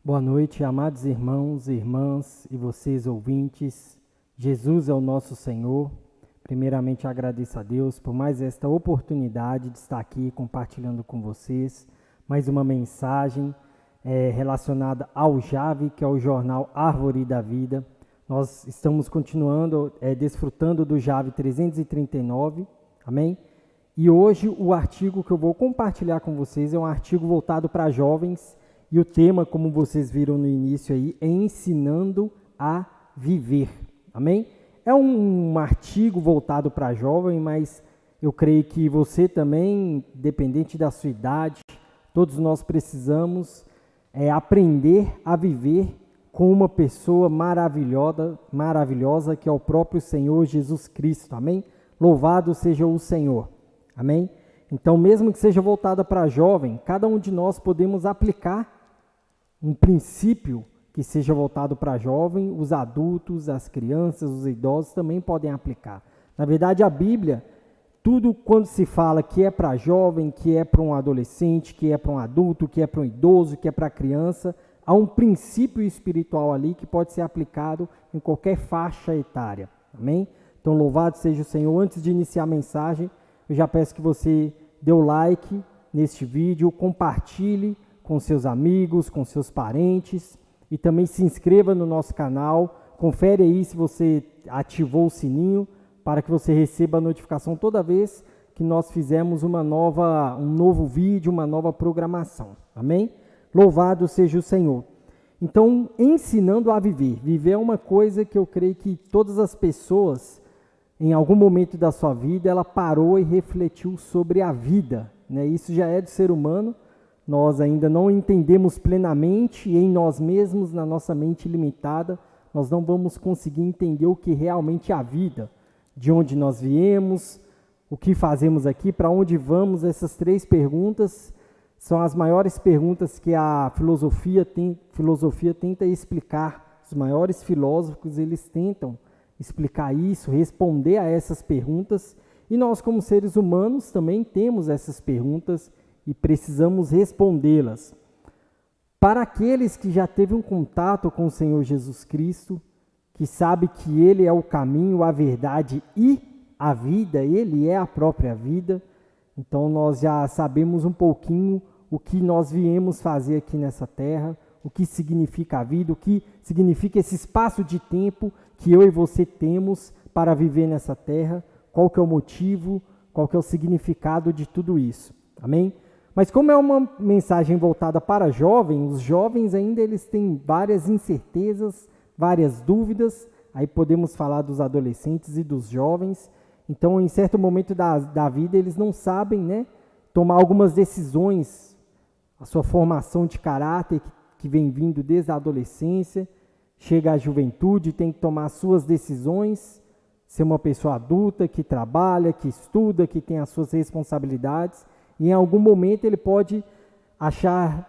Boa noite, amados irmãos e irmãs e vocês ouvintes. Jesus é o nosso Senhor. Primeiramente agradeço a Deus por mais esta oportunidade de estar aqui compartilhando com vocês mais uma mensagem relacionada ao JAV, que é o Jornal Árvore da Vida. Nós estamos continuando desfrutando do JAV 339, amém? E hoje o artigo que eu vou compartilhar com vocês é um artigo voltado para jovens. E o tema, como vocês viram no início aí, é ensinando a viver, amém? É um artigo voltado para jovem, mas eu creio que você também, independente da sua idade, todos nós precisamos aprender a viver com uma pessoa maravilhosa que é o próprio Senhor Jesus Cristo, amém? Louvado seja o Senhor, amém? Então, mesmo que seja voltada para jovem, cada um de nós podemos aplicar um princípio que seja voltado para jovem, os adultos, as crianças, os idosos também podem aplicar. Na verdade, a Bíblia, tudo quando se fala que é para jovem, que é para um adolescente, que é para um adulto, que é para um idoso, que é para criança, há um princípio espiritual ali que pode ser aplicado em qualquer faixa etária. Amém? Então, louvado seja o Senhor. Antes de iniciar a mensagem, eu já peço que você dê o like neste vídeo, compartilhe com seus amigos, com seus parentes e também se inscreva no nosso canal. Confere aí se você ativou o sininho para que você receba a notificação toda vez que nós fizermos um novo vídeo, uma nova programação. Amém? Louvado seja o Senhor. Então, ensinando a viver. Viver é uma coisa que eu creio que todas as pessoas, em algum momento da sua vida, ela parou e refletiu sobre a vida, né? Isso já é do ser humano. Nós ainda não entendemos plenamente e em nós mesmos, na nossa mente limitada, nós não vamos conseguir entender o que realmente é a vida, de onde nós viemos, o que fazemos aqui, para onde vamos. Essas três perguntas são as maiores perguntas que a filosofia tenta explicar. Os maiores filósofos, eles tentam explicar isso, responder a essas perguntas, e nós como seres humanos também temos essas perguntas e precisamos respondê-las. Para aqueles que já teve um contato com o Senhor Jesus Cristo, que sabe que Ele é o caminho, a verdade e a vida, Ele é a própria vida, então nós já sabemos um pouquinho o que nós viemos fazer aqui nessa terra, o que significa a vida, o que significa esse espaço de tempo que eu e você temos para viver nessa terra, qual que é o motivo, qual que é o significado de tudo isso, amém? Mas como é uma mensagem voltada para jovens, os jovens ainda eles têm várias incertezas, várias dúvidas. Aí podemos falar dos adolescentes e dos jovens. Então, em certo momento da vida, eles não sabem, né, tomar algumas decisões. A sua formação de caráter, que vem vindo desde a adolescência, chega à juventude, tem que tomar suas decisões, ser uma pessoa adulta, que trabalha, que estuda, que tem as suas responsabilidades. E em algum momento ele pode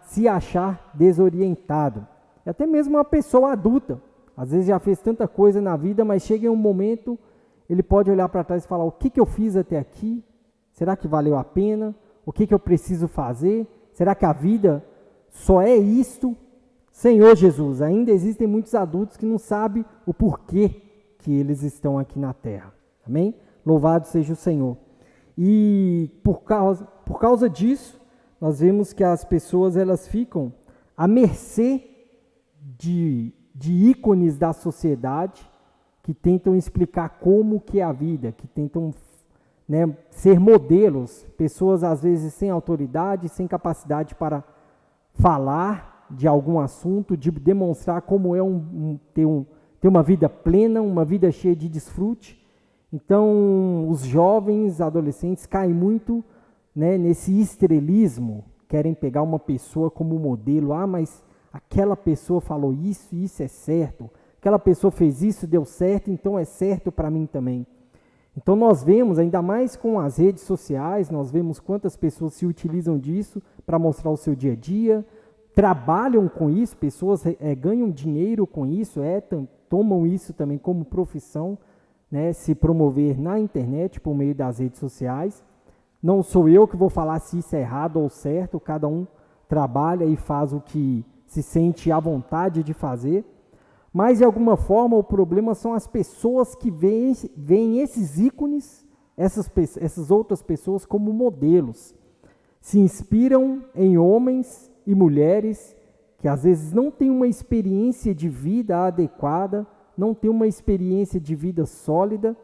se achar desorientado. E até mesmo uma pessoa adulta, às vezes já fez tanta coisa na vida, mas chega em um momento, ele pode olhar para trás e falar: o que eu fiz até aqui? Será que valeu a pena? O que eu preciso fazer? Será que a vida só é isto? Senhor Jesus, ainda existem muitos adultos que não sabem o porquê que eles estão aqui na terra. Amém? Louvado seja o Senhor. E por causa disso, nós vemos que as pessoas elas ficam à mercê de ícones da sociedade que tentam explicar como que é a vida, que tentam, né, ser modelos, pessoas às vezes sem autoridade, sem capacidade para falar de algum assunto, de demonstrar como é ter uma vida plena, uma vida cheia de desfrute. Então, os jovens, adolescentes caem muito, né, nesse estrelismo, querem pegar uma pessoa como modelo. Ah, mas aquela pessoa falou isso e isso é certo. Aquela pessoa fez isso, deu certo, então é certo para mim também. Então, nós vemos, ainda mais com as redes sociais, nós vemos quantas pessoas se utilizam disso para mostrar o seu dia a dia, trabalham com isso, pessoas ganham dinheiro com isso, tomam isso também como profissão, né, se promover na internet por meio das redes sociais. Não sou eu que vou falar se isso é errado ou certo, cada um trabalha e faz o que se sente à vontade de fazer, mas de alguma forma o problema são as pessoas que veem esses ícones, essas outras pessoas como modelos, se inspiram em homens e mulheres que às vezes não têm uma experiência de vida adequada, não têm uma experiência de vida sólida,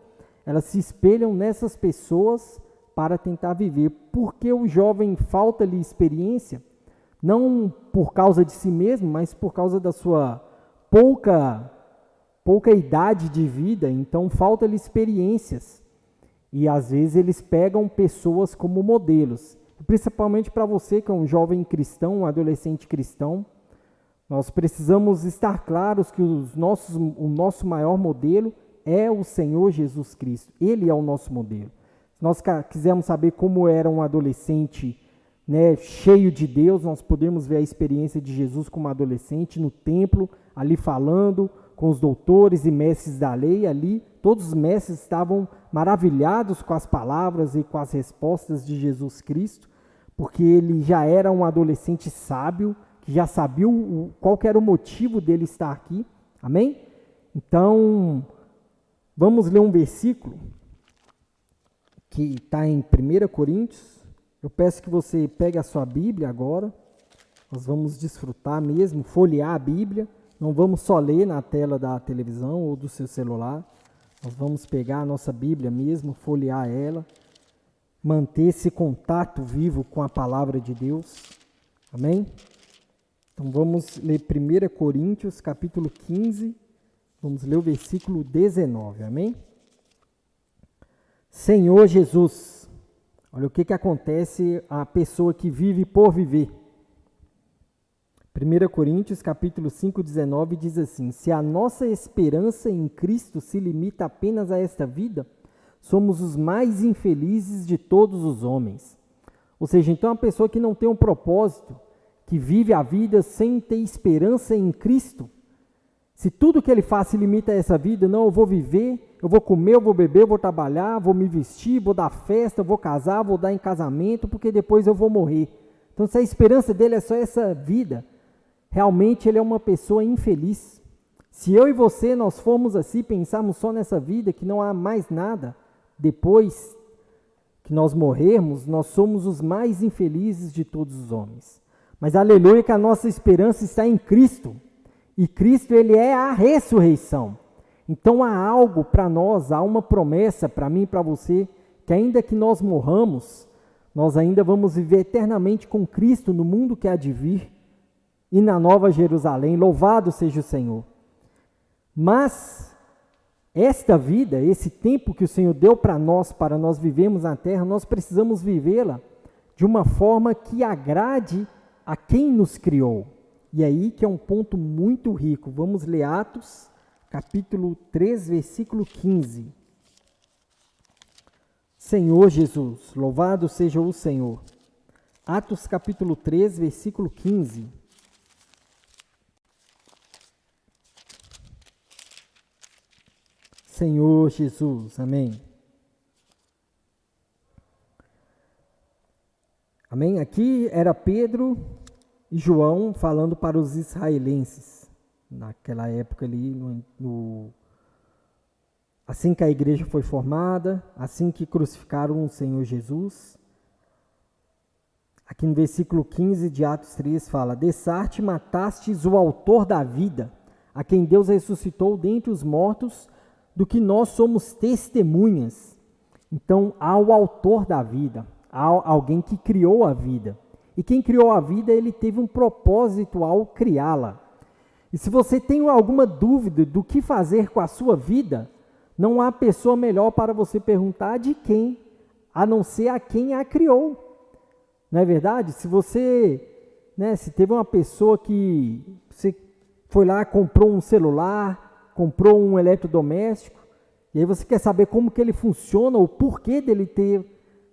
elas se espelham nessas pessoas para tentar viver. Porque o jovem falta-lhe experiência, não por causa de si mesmo, mas por causa da sua pouca idade de vida, então falta-lhe experiências. E às vezes eles pegam pessoas como modelos. Principalmente para você que é um jovem cristão, um adolescente cristão, nós precisamos estar claros que o nosso maior modelo é o Senhor Jesus Cristo. Ele é o nosso modelo. Se nós quisermos saber como era um adolescente, né, cheio de Deus, nós podemos ver a experiência de Jesus como adolescente no templo, ali falando com os doutores e mestres da lei. Ali todos os mestres estavam maravilhados com as palavras e com as respostas de Jesus Cristo, porque ele já era um adolescente sábio, que já sabia qual que era o motivo dele estar aqui. Amém? Então, vamos ler um versículo que está em 1 Coríntios. Eu peço que você pegue a sua Bíblia agora. Nós vamos desfrutar mesmo, folhear a Bíblia. Não vamos só ler na tela da televisão ou do seu celular. Nós vamos pegar a nossa Bíblia mesmo, folhear ela, manter esse contato vivo com a palavra de Deus. Amém? Então vamos ler 1 Coríntios, capítulo 15, vamos ler o versículo 19, amém? Senhor Jesus, olha o que acontece à pessoa que vive por viver. 1 Coríntios, capítulo 5, 19, diz assim: se a nossa esperança em Cristo se limita apenas a esta vida, somos os mais infelizes de todos os homens. Ou seja, então a pessoa que não tem um propósito, que vive a vida sem ter esperança em Cristo, se tudo que ele faz se limita a essa vida, não, eu vou viver, eu vou comer, eu vou beber, eu vou trabalhar, vou me vestir, vou dar festa, eu vou casar, vou dar em casamento, porque depois eu vou morrer. Então, se a esperança dele é só essa vida, realmente ele é uma pessoa infeliz. Se eu e você, nós formos assim, pensarmos só nessa vida, que não há mais nada, depois que nós morrermos, nós somos os mais infelizes de todos os homens. Mas aleluia que a nossa esperança está em Cristo. E Cristo, ele é a ressurreição. Então há algo para nós, há uma promessa para mim e para você, que ainda que nós morramos, nós ainda vamos viver eternamente com Cristo no mundo que há de vir e na Nova Jerusalém. Louvado seja o Senhor. Mas esta vida, esse tempo que o Senhor deu para nós vivermos na terra, nós precisamos vivê-la de uma forma que agrade a quem nos criou. E aí que é um ponto muito rico. Vamos ler Atos, capítulo 3, versículo 15. Senhor Jesus, louvado seja o Senhor. Atos, capítulo 3, versículo 15. Senhor Jesus, amém. Amém? Aqui era Pedro e João falando para os israelenses, naquela época ali, assim que a igreja foi formada, assim que crucificaram o Senhor Jesus. Aqui no versículo 15 de Atos 3 fala: dessarte matastes o autor da vida, a quem Deus ressuscitou dentre os mortos, do que nós somos testemunhas. Então, há o autor da vida, há alguém que criou a vida. E quem criou a vida, ele teve um propósito ao criá-la. E se você tem alguma dúvida do que fazer com a sua vida, não há pessoa melhor para você perguntar de quem, a não ser a quem a criou. Não é verdade? Se você, se teve uma pessoa que você foi lá, comprou um celular, comprou um eletrodoméstico, e aí você quer saber como que ele funciona, o porquê dele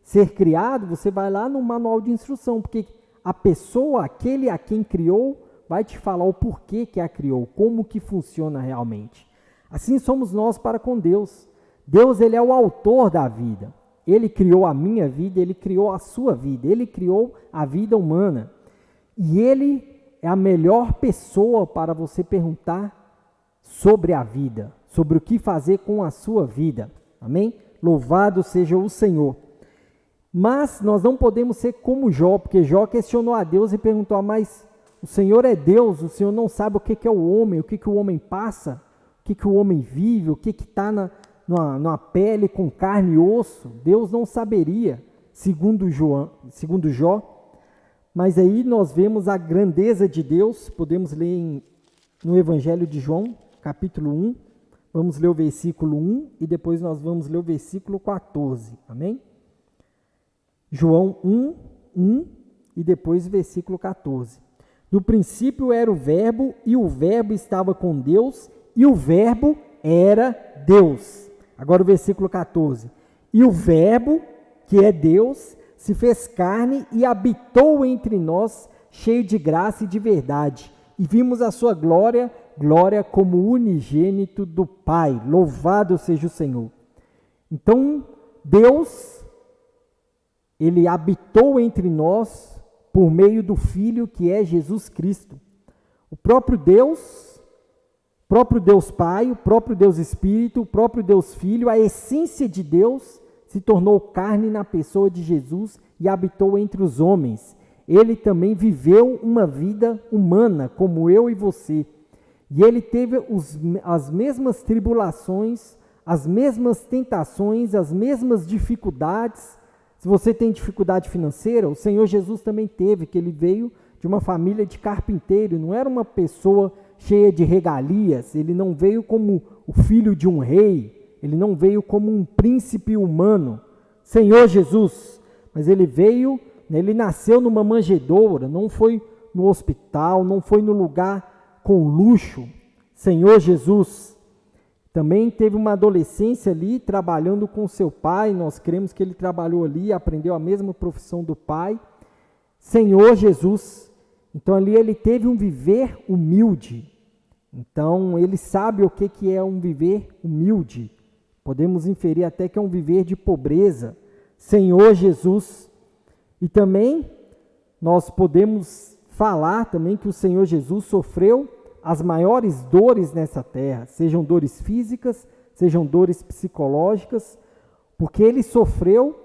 ser criado, você vai lá no manual de instrução, porque a pessoa, aquele a quem criou, vai te falar o porquê que a criou, como que funciona realmente. Assim somos nós para com Deus. Deus, ele é o autor da vida. Ele criou a minha vida, ele criou a sua vida, ele criou a vida humana. E ele é a melhor pessoa para você perguntar sobre a vida, sobre o que fazer com a sua vida. Amém? Louvado seja o Senhor. Mas nós não podemos ser como Jó, porque Jó questionou a Deus e perguntou: mas o Senhor é Deus, o Senhor não sabe o que é o homem, o que o homem passa, o que o homem vive, o que está na pele com carne e osso. Deus não saberia, segundo Jó. Mas aí nós vemos a grandeza de Deus. Podemos ler no Evangelho de João, capítulo 1. Vamos ler o versículo 1 e depois nós vamos ler o versículo 14. Amém? João 1 e depois o versículo 14. No princípio era o Verbo, e o Verbo estava com Deus, e o Verbo era Deus. Agora o versículo 14. E o Verbo, que é Deus, se fez carne e habitou entre nós, cheio de graça e de verdade. E vimos a sua glória, glória como unigênito do Pai. Louvado seja o Senhor. Então, Deus, Ele habitou entre nós por meio do Filho, que é Jesus Cristo. O próprio Deus Pai, o próprio Deus Espírito, o próprio Deus Filho, a essência de Deus se tornou carne na pessoa de Jesus e habitou entre os homens. Ele também viveu uma vida humana, como eu e você. E ele teve as mesmas tribulações, as mesmas tentações, as mesmas dificuldades. Se você tem dificuldade financeira, o Senhor Jesus também teve, que ele veio de uma família de carpinteiro, não era uma pessoa cheia de regalias, ele não veio como o filho de um rei, ele não veio como um príncipe humano, Senhor Jesus, mas ele veio, ele nasceu numa manjedoura, não foi no hospital, não foi no lugar com luxo. Senhor Jesus também teve uma adolescência ali, trabalhando com seu pai, nós cremos que ele trabalhou ali, aprendeu a mesma profissão do pai. Senhor Jesus, então ali ele teve um viver humilde, então ele sabe o que é um viver humilde. Podemos inferir até que é um viver de pobreza. Senhor Jesus. E também nós podemos falar também que o Senhor Jesus sofreu as maiores dores nessa terra, sejam dores físicas, sejam dores psicológicas, porque ele sofreu,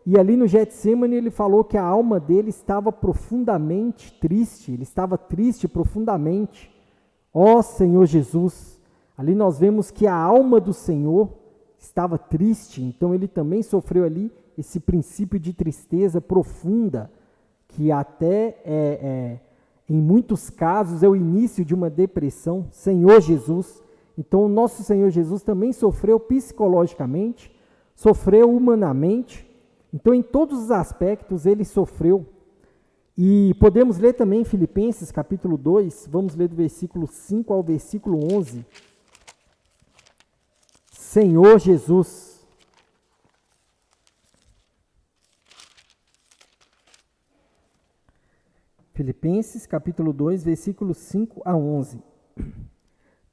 e ali no Getsemane ele falou que a alma dele estava profundamente triste, ele estava triste profundamente. Ó Senhor Jesus, ali nós vemos que a alma do Senhor estava triste, então ele também sofreu ali esse princípio de tristeza profunda, que até em muitos casos é o início de uma depressão. Senhor Jesus, então o nosso Senhor Jesus também sofreu psicologicamente, sofreu humanamente, então em todos os aspectos ele sofreu. E podemos ler também em Filipenses capítulo 2, vamos ler do versículo 5 ao versículo 11. Senhor Jesus. Filipenses capítulo 2, versículos 5 a 11.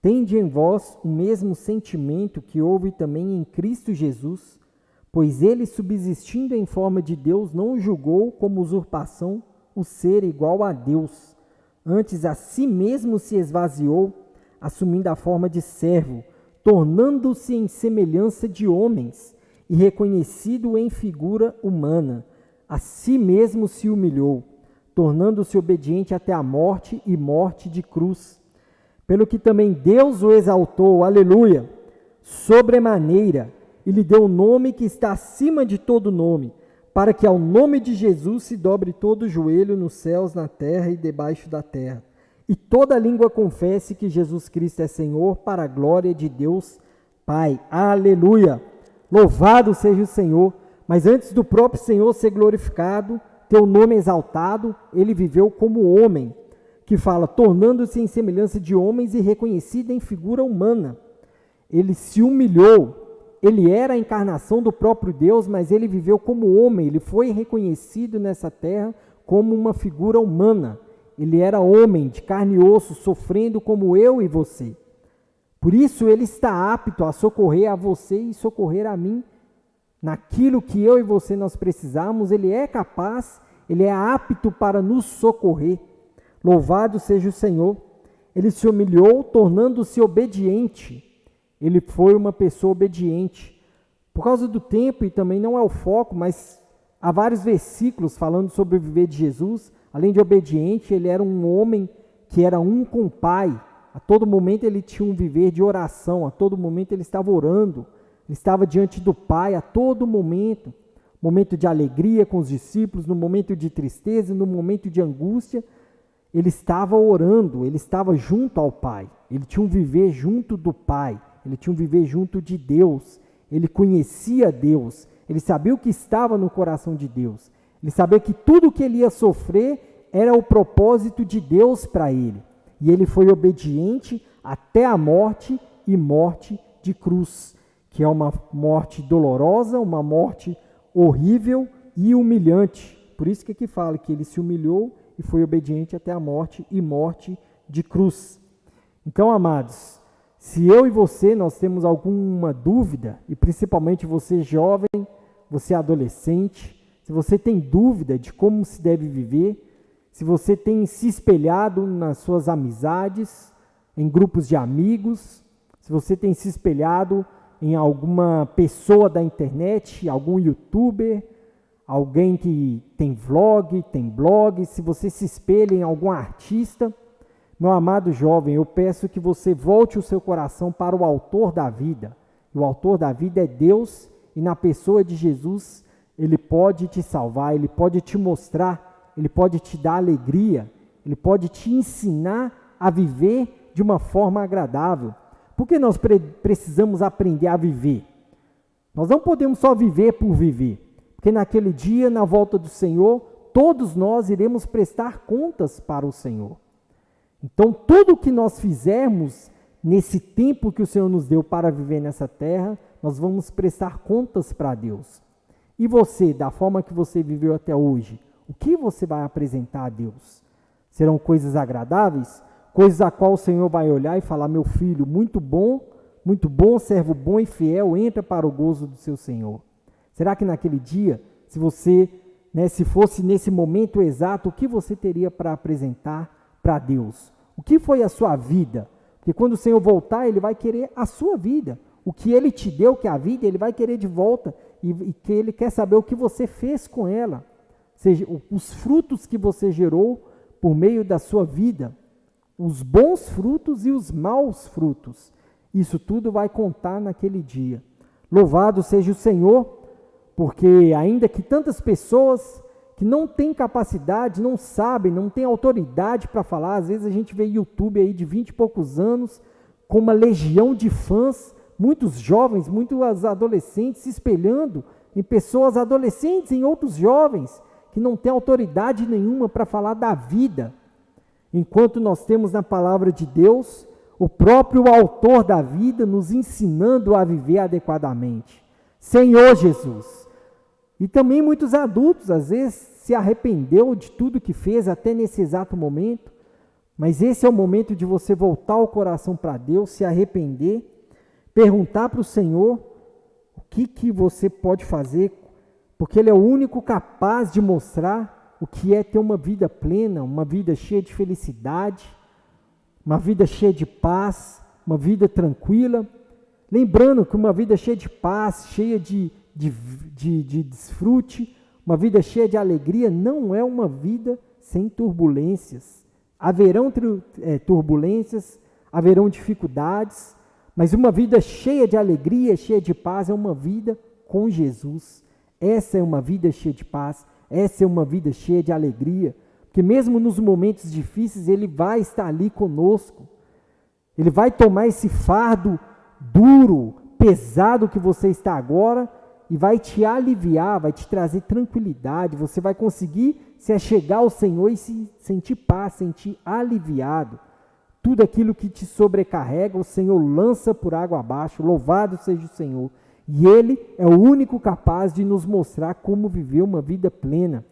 Tende em vós o mesmo sentimento que houve também em Cristo Jesus, pois ele, subsistindo em forma de Deus, não julgou como usurpação o ser igual a Deus. Antes a si mesmo se esvaziou, assumindo a forma de servo, tornando-se em semelhança de homens, e reconhecido em figura humana, a si mesmo se humilhou, tornando-se obediente até a morte e morte de cruz. Pelo que também Deus o exaltou, aleluia, sobremaneira, e lhe deu o nome que está acima de todo nome, para que ao nome de Jesus se dobre todo o joelho nos céus, na terra e debaixo da terra, e toda língua confesse que Jesus Cristo é Senhor, para a glória de Deus Pai. Aleluia! Louvado seja o Senhor. Mas antes do próprio Senhor ser glorificado, ter o nome exaltado, ele viveu como homem, que fala, tornando-se em semelhança de homens e reconhecido em figura humana. Ele se humilhou, ele era a encarnação do próprio Deus, mas ele viveu como homem, ele foi reconhecido nessa terra como uma figura humana. Ele era homem, de carne e osso, sofrendo como eu e você. Por isso ele está apto a socorrer a você e socorrer a mim. Naquilo que eu e você nós precisamos, ele é capaz, ele é apto para nos socorrer. Louvado seja o Senhor. Ele se humilhou, tornando-se obediente. Ele foi uma pessoa obediente. Por causa do tempo, e também não é o foco, mas há vários versículos falando sobre o viver de Jesus. Além de obediente, ele era um homem que era um com o Pai. A todo momento ele tinha um viver de oração, a todo momento ele estava orando, ele estava diante do Pai a todo momento. Momento de alegria com os discípulos, no momento de tristeza, no momento de angústia, ele estava orando, ele estava junto ao Pai. Ele tinha um viver junto do Pai, ele tinha um viver junto de Deus. Ele conhecia Deus, ele sabia o que estava no coração de Deus. Ele sabia que tudo o que ele ia sofrer era o propósito de Deus para ele. E ele foi obediente até a morte e morte de cruz, que é uma morte dolorosa, uma morte horrível e humilhante. Por isso que aqui fala que ele se humilhou e foi obediente até a morte e morte de cruz. Então, amados, se eu e você, nós temos alguma dúvida, e principalmente você jovem, você adolescente, se você tem dúvida de como se deve viver, se você tem se espelhado nas suas amizades, em grupos de amigos, se você tem se espelhado em alguma pessoa da internet, algum youtuber, alguém que tem vlog, tem blog, se você se espelha em algum artista, meu amado jovem, eu peço que você volte o seu coração para o autor da vida. O autor da vida é Deus, e na pessoa de Jesus, ele pode te salvar, ele pode te mostrar, ele pode te dar alegria, ele pode te ensinar a viver de uma forma agradável. Por que nós precisamos aprender a viver? Nós não podemos só viver por viver, porque naquele dia, na volta do Senhor, todos nós iremos prestar contas para o Senhor. Então, tudo que nós fizermos nesse tempo que o Senhor nos deu para viver nessa terra, nós vamos prestar contas para Deus. E você, da forma que você viveu até hoje, o que você vai apresentar a Deus? Serão coisas agradáveis? Coisas a qual o Senhor vai olhar e falar: meu filho, muito bom, servo bom e fiel, entra para o gozo do seu Senhor. Será que naquele dia, se você, se fosse nesse momento exato, o que você teria para apresentar para Deus? O que foi a sua vida? Porque quando o Senhor voltar, Ele vai querer a sua vida. O que Ele te deu, que é a vida, Ele vai querer de volta. E que Ele quer saber o que você fez com ela. Ou seja, os frutos que você gerou por meio da sua vida. Os bons frutos e os maus frutos. Isso tudo vai contar naquele dia. Louvado seja o Senhor, porque ainda que tantas pessoas que não têm capacidade, não sabem, não têm autoridade para falar, às vezes a gente vê YouTube aí de 20 e poucos anos, com uma legião de fãs, muitos jovens, muitos adolescentes se espelhando em pessoas adolescentes, em outros jovens, que não têm autoridade nenhuma para falar da vida. Enquanto nós temos na palavra de Deus, o próprio autor da vida nos ensinando a viver adequadamente. Senhor Jesus. E também muitos adultos, às vezes, se arrependeu de tudo que fez até nesse exato momento. Mas esse é o momento de você voltar o coração para Deus, se arrepender, perguntar para o Senhor o que você pode fazer, porque Ele é o único capaz de mostrar o que é ter uma vida plena, uma vida cheia de felicidade, uma vida cheia de paz, uma vida tranquila. Lembrando que uma vida cheia de paz, cheia de desfrute, uma vida cheia de alegria, não é uma vida sem turbulências. Haverão turbulências, haverão dificuldades, mas uma vida cheia de alegria, cheia de paz, é uma vida com Jesus. Essa é uma vida cheia de paz, essa é uma vida cheia de alegria, porque mesmo nos momentos difíceis, Ele vai estar ali conosco. Ele vai tomar esse fardo duro, pesado que você está agora, e vai te aliviar, vai te trazer tranquilidade. Você vai conseguir se achegar ao Senhor e se sentir paz, sentir aliviado. Tudo aquilo que te sobrecarrega, o Senhor lança por água abaixo. Louvado seja o Senhor. E Ele é o único capaz de nos mostrar como viver uma vida plena.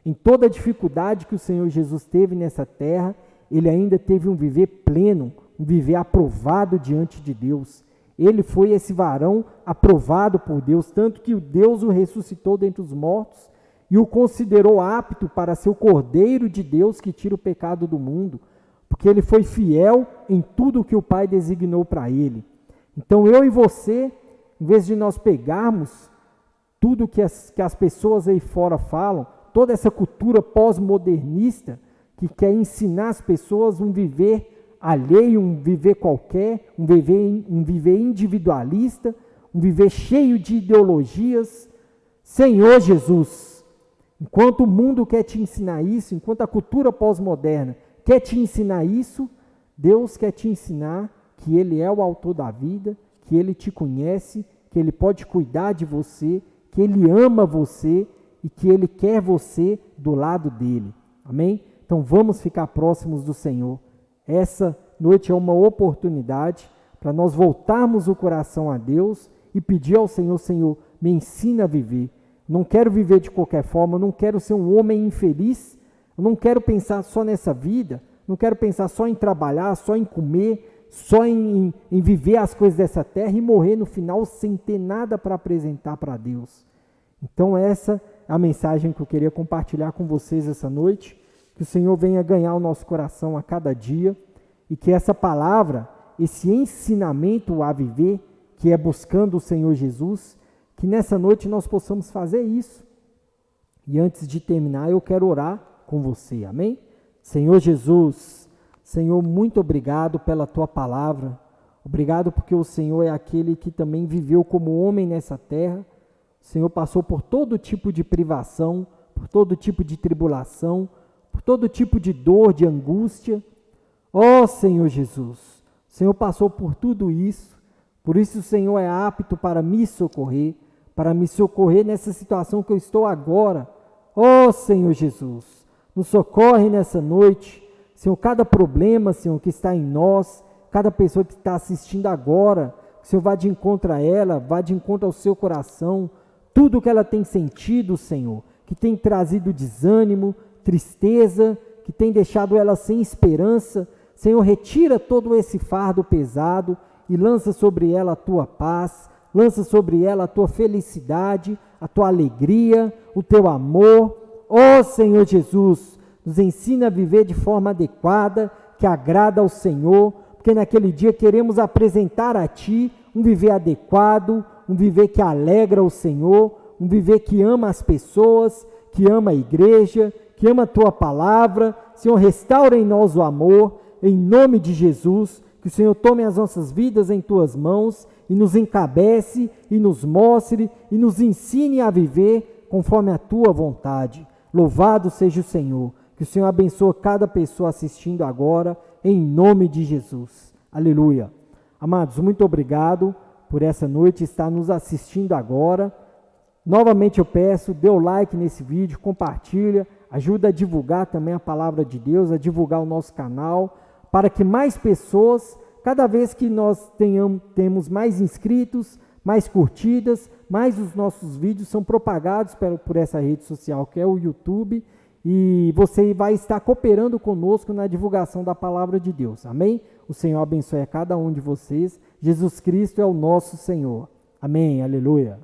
Em toda a dificuldade que o Senhor Jesus teve nessa terra, Ele ainda teve um viver pleno, um viver aprovado diante de Deus. Ele foi esse varão aprovado por Deus, tanto que Deus o ressuscitou dentre os mortos e o considerou apto para ser o Cordeiro de Deus que tira o pecado do mundo, porque ele foi fiel em tudo que o Pai designou para ele. Então eu e você, em vez de nós pegarmos tudo que as pessoas aí fora falam, toda essa cultura pós-modernista que quer ensinar as pessoas um viver alheio, um viver qualquer, um viver individualista, um viver cheio de ideologias. Senhor Jesus, enquanto o mundo quer te ensinar isso, enquanto a cultura pós-moderna quer te ensinar isso, Deus quer te ensinar que Ele é o autor da vida, que Ele te conhece, que Ele pode cuidar de você, que Ele ama você e que Ele quer você do lado dEle. Amém? Então vamos ficar próximos do Senhor. Essa noite é uma oportunidade para nós voltarmos o coração a Deus e pedir ao Senhor: Senhor, me ensina a viver. Não quero viver de qualquer forma, não quero ser um homem infeliz, eu não quero pensar só nessa vida, não quero pensar só em trabalhar, só em comer, só em viver as coisas dessa terra e morrer no final sem ter nada para apresentar para Deus. Então essa é a mensagem que eu queria compartilhar com vocês essa noite. Que o Senhor venha ganhar o nosso coração a cada dia e que essa palavra, esse ensinamento a viver, que é buscando o Senhor Jesus, que nessa noite nós possamos fazer isso. E antes de terminar, eu quero orar com você, amém? Senhor Jesus, Senhor, muito obrigado pela Tua palavra, obrigado porque o Senhor é aquele que também viveu como homem nessa terra, o Senhor passou por todo tipo de privação, por todo tipo de tribulação, por todo tipo de dor, de angústia. Ó Senhor Jesus, o Senhor passou por tudo isso, por isso o Senhor é apto para me socorrer nessa situação que eu estou agora. Ó Senhor Jesus, nos socorre nessa noite, Senhor, cada problema, Senhor, que está em nós, cada pessoa que está assistindo agora, que o Senhor vá de encontro a ela, vá de encontro ao seu coração, tudo que ela tem sentido, Senhor, que tem trazido desânimo, tristeza, que tem deixado ela sem esperança, Senhor, retira todo esse fardo pesado e lança sobre ela a Tua paz, lança sobre ela a Tua felicidade, a Tua alegria, o Teu amor. Ó Senhor Jesus, nos ensina a viver de forma adequada, que agrada ao Senhor, porque naquele dia queremos apresentar a Ti um viver adequado, um viver que alegra o Senhor, um viver que ama as pessoas, que ama a igreja, que ama a Tua palavra. Senhor, restaura em nós o amor, em nome de Jesus, que o Senhor tome as nossas vidas em Tuas mãos e nos encabece e nos mostre e nos ensine a viver conforme a Tua vontade. Louvado seja o Senhor, que o Senhor abençoe cada pessoa assistindo agora, em nome de Jesus. Aleluia. Amados, muito obrigado por essa noite estar nos assistindo agora. Novamente eu peço, dê o like nesse vídeo, compartilha, ajuda a divulgar também a palavra de Deus, a divulgar o nosso canal, para que mais pessoas, cada vez que nós temos mais inscritos, mais curtidas, mais os nossos vídeos são propagados por essa rede social que é o YouTube, e você vai estar cooperando conosco na divulgação da palavra de Deus, amém? O Senhor abençoe a cada um de vocês, Jesus Cristo é o nosso Senhor, amém, aleluia.